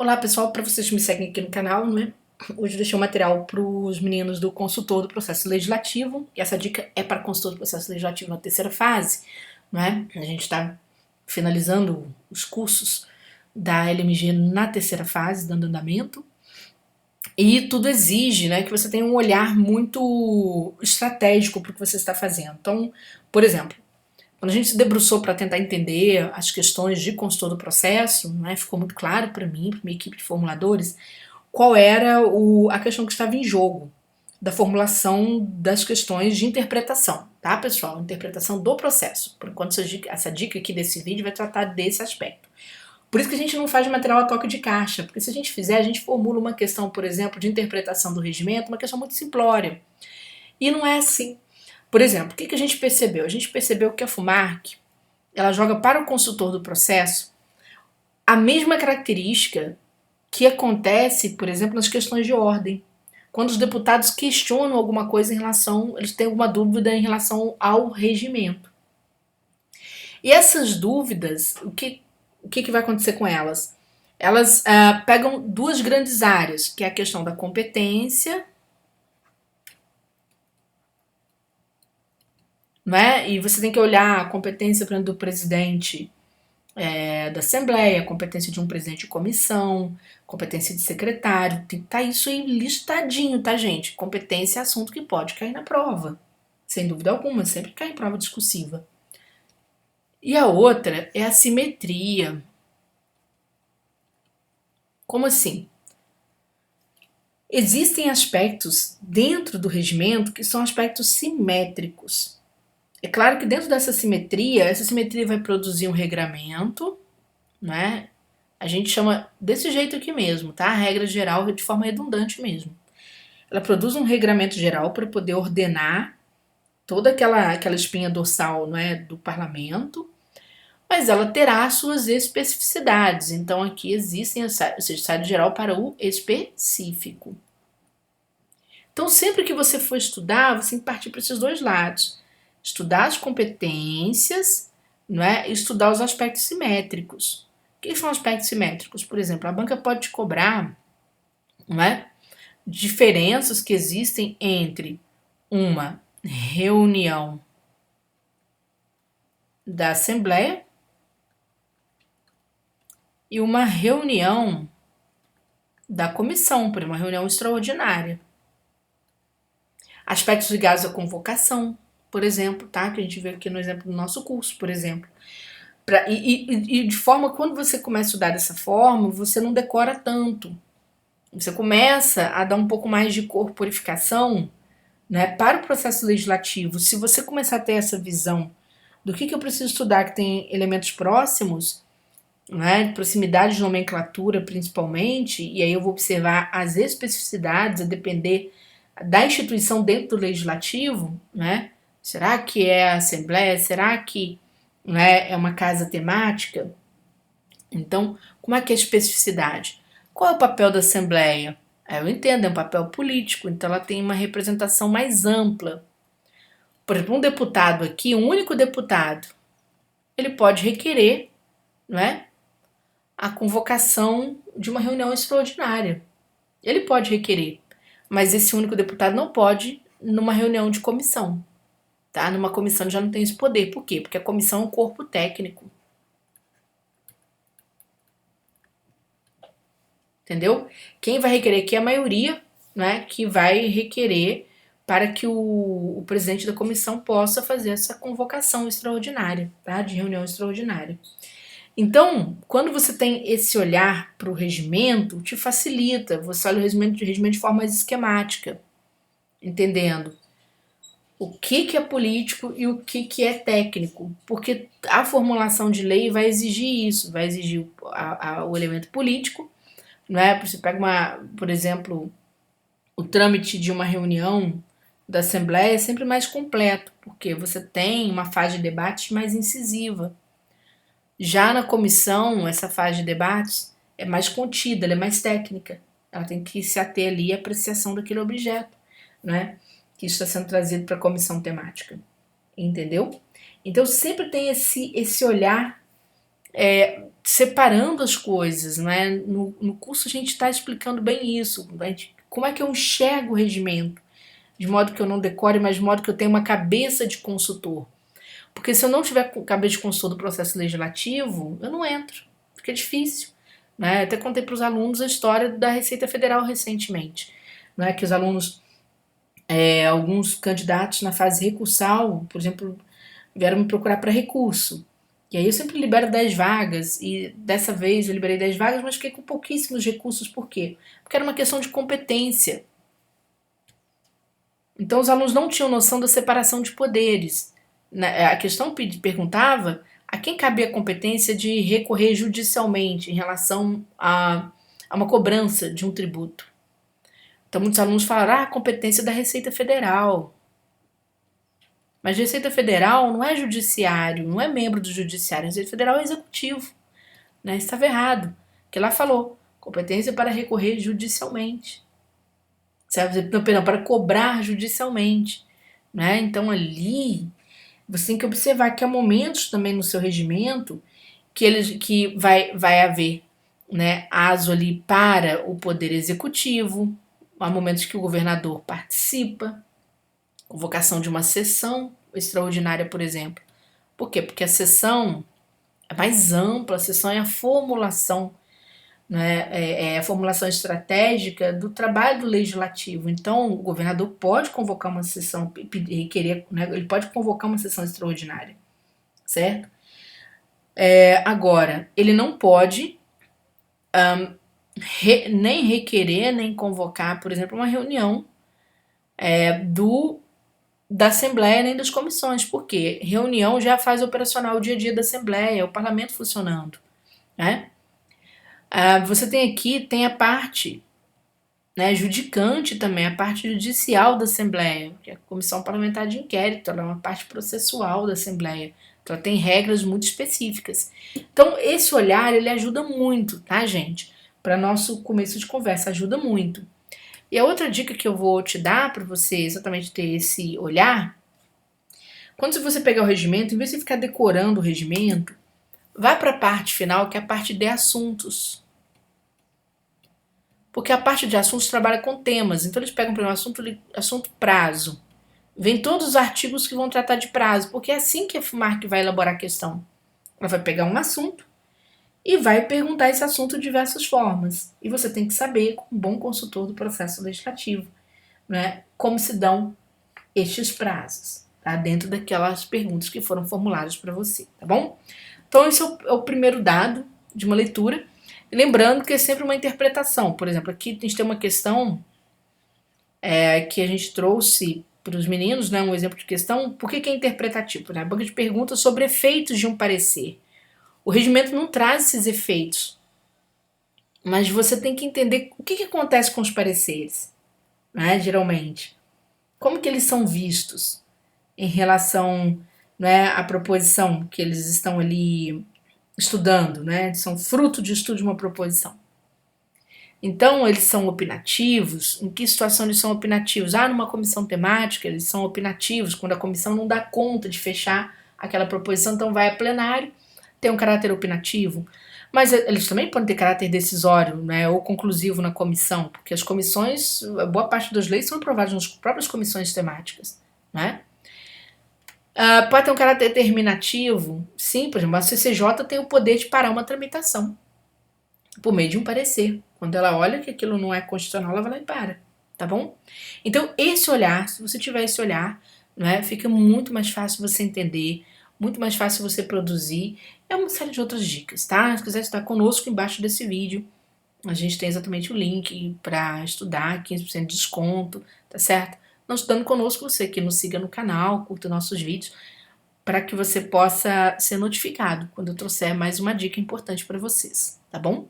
Olá pessoal, para vocês que me seguem aqui no canal, né? Hoje eu deixei um material para os meninos do consultor do processo legislativo, e essa dica é para consultor do processo legislativo na terceira fase, né? A gente está finalizando os cursos da LMG na terceira fase, dando andamento, e tudo exige, né, que você tenha um olhar muito estratégico para o que você está fazendo. Então, por exemplo, quando a gente se debruçou para tentar entender as questões de consultor do processo, né, ficou muito claro para mim, para minha equipe de formuladores, qual era a questão que estava em jogo da formulação das questões de interpretação, tá, pessoal? Interpretação do processo. Por enquanto, essa dica aqui desse vídeo vai tratar desse aspecto. Por isso que a gente não faz material a toque de caixa, porque se a gente fizer, a gente formula uma questão, por exemplo, de interpretação do regimento, uma questão muito simplória. E não é assim. Por exemplo, o que a gente percebeu? A gente percebeu que a FUMARC, ela joga para o consultor do processo a mesma característica que acontece, por exemplo, nas questões de ordem. Quando os deputados questionam alguma coisa em relação, eles têm alguma dúvida em relação ao regimento. E essas dúvidas, o que vai acontecer com elas? Elas pegam duas grandes áreas, que é a questão da competência, né? E você tem que olhar a competência, por exemplo, do presidente da Assembleia, competência de um presidente de comissão, competência de secretário, tá isso aí listadinho, tá, gente? Competência é assunto que pode cair na prova, sem dúvida alguma, sempre cai em prova discursiva. E a outra é a simetria. Como assim? Existem aspectos dentro do regimento que são aspectos simétricos. É claro que dentro dessa simetria, essa simetria vai produzir um regramento, né? A gente chama desse jeito aqui mesmo, tá? A regra geral de forma redundante mesmo. Ela produz um regramento geral para poder ordenar toda aquela espinha dorsal, né, do parlamento, mas ela terá suas especificidades. Então aqui existem, ou seja, sai geral para o específico. Então sempre que você for estudar, você tem que partir para esses dois lados. Estudar as competências, não é? E estudar os aspectos simétricos. O que são aspectos simétricos? Por exemplo, a banca pode te cobrar, não é? Diferenças que existem entre uma reunião da Assembleia e uma reunião da comissão, por uma reunião extraordinária. Aspectos ligados à convocação, por exemplo, tá? Que a gente vê aqui no exemplo do nosso curso, por exemplo. E de forma, quando você começa a estudar dessa forma, você não decora tanto. Você começa a dar um pouco mais de corporificação, né, para o processo legislativo. Se você começar a ter essa visão do que eu preciso estudar que tem elementos próximos, né, proximidade de nomenclatura principalmente, e aí eu vou observar as especificidades a depender da instituição dentro do legislativo, né? Será que é a Assembleia? Será que, né, é uma casa temática? Então, como é que é a especificidade? Qual é o papel da Assembleia? Eu entendo, é um papel político, então ela tem uma representação mais ampla. Por exemplo, um deputado aqui, um único deputado, ele pode requerer, não é, a convocação de uma reunião extraordinária. Ele pode requerer, mas esse único deputado não pode numa reunião de comissão. Tá? Numa comissão já não tem esse poder. Por quê? Porque a comissão é um corpo técnico. Entendeu? Quem vai requerer aqui é a maioria, né, que vai requerer para que o presidente da comissão possa fazer essa convocação extraordinária, tá? De reunião extraordinária. Então, quando você tem esse olhar para o regimento, te facilita. Você olha o regimento de forma mais esquemática, entendendo o que é político e o que é técnico, porque a formulação de lei vai exigir isso, vai exigir o elemento político, não é? Você pega por exemplo, o trâmite de uma reunião da Assembleia é sempre mais completo, porque você tem uma fase de debate mais incisiva. Já na comissão, essa fase de debates é mais contida, ela é mais técnica. Ela tem que se ater ali à apreciação daquele objeto, né? Que está sendo trazido para a comissão temática. Entendeu? Então sempre tem esse olhar separando as coisas, né? No curso a gente está explicando bem isso, como é que eu enxergo o regimento, de modo que eu não decore, mas de modo que eu tenha uma cabeça de consultor. Porque se eu não tiver cabeça de consultor do processo legislativo, eu não entro, fica difícil. Né? Até contei para os alunos a história da Receita Federal recentemente, né? Que os alunos, alguns candidatos na fase recursal, por exemplo, vieram me procurar para recurso. E aí eu sempre libero 10 vagas, e dessa vez eu liberei 10 vagas, mas fiquei com pouquíssimos recursos. Por quê? Porque era uma questão de competência. Então os alunos não tinham noção da separação de poderes. A questão perguntava a quem cabia a competência de recorrer judicialmente em relação a uma cobrança de um tributo. Então muitos alunos falaram, a competência da Receita Federal. Mas a Receita Federal não é judiciário, não é membro do judiciário, a Receita Federal é executivo. Né? Isso estava errado. Porque lá falou, competência para recorrer judicialmente. Não, perdão, para cobrar judicialmente. Né? Então ali você tem que observar que há momentos também no seu regimento que vai haver, né, aso ali para o poder executivo, há momentos que o governador participa, convocação de uma sessão extraordinária, por exemplo. Por quê? Porque a sessão é mais ampla, a sessão é a formulação, né, é a formulação estratégica do trabalho do legislativo. Então, o governador pode convocar uma sessão, requerer, né, ele pode convocar uma sessão extraordinária, certo? Agora, ele não pode nem requerer, nem convocar, por exemplo, uma reunião da Assembleia nem das comissões. Por quê? Reunião já faz operacional o dia a dia da Assembleia, o parlamento funcionando. Né? Você tem a parte, né, judicante também, a parte judicial da Assembleia, que é a Comissão Parlamentar de Inquérito, ela é uma parte processual da Assembleia. Então, ela tem regras muito específicas. Então, esse olhar, ele ajuda muito, tá, gente? Para nosso começo de conversa, ajuda muito. E a outra dica que eu vou te dar para você exatamente ter esse olhar, quando você pegar o regimento, em vez de ficar decorando o regimento, vá para a parte final, que é a parte de assuntos. Porque a parte de assuntos trabalha com temas. Então eles pegam, por exemplo, assunto prazo. Vem todos os artigos que vão tratar de prazo, porque é assim que a FUMARC vai elaborar a questão. Ela vai pegar um assunto e vai perguntar esse assunto de diversas formas. E você tem que saber, como um bom consultor do processo legislativo, né, como se dão estes prazos, tá? Dentro daquelas perguntas que foram formuladas para você, tá bom? Então esse é o primeiro dado de uma leitura. E lembrando que é sempre uma interpretação. Por exemplo, aqui a gente tem uma questão que a gente trouxe para os meninos, né, um exemplo de questão. Por que é interpretativo? Né? A banca de perguntas sobre efeitos de um parecer. O regimento não traz esses efeitos, mas você tem que entender o que acontece com os pareceres, né, geralmente. Como que eles são vistos em relação, né, à proposição que eles estão ali estudando, né? São fruto de estudo de uma proposição. Então, eles são opinativos. Em que situação eles são opinativos? Numa comissão temática, eles são opinativos, quando a comissão não dá conta de fechar aquela proposição, então vai a plenário, tem um caráter opinativo. Mas eles também podem ter caráter decisório, né, ou conclusivo na comissão, porque as comissões, boa parte das leis são aprovadas nas próprias comissões temáticas, né? Pode ter um caráter determinativo, sim, por exemplo, a CCJ tem o poder de parar uma tramitação por meio de um parecer. Quando ela olha que aquilo não é constitucional, ela vai lá e para, tá bom? Então, esse olhar, se você tiver esse olhar, né, fica muito mais fácil você entender, muito mais fácil você produzir. É uma série de outras dicas, tá? Se quiser estudar conosco, embaixo desse vídeo, a gente tem exatamente o link para estudar, 15% de desconto, tá certo? Não estudando conosco, você que nos siga no canal, curta nossos vídeos, para que você possa ser notificado quando eu trouxer mais uma dica importante para vocês, tá bom?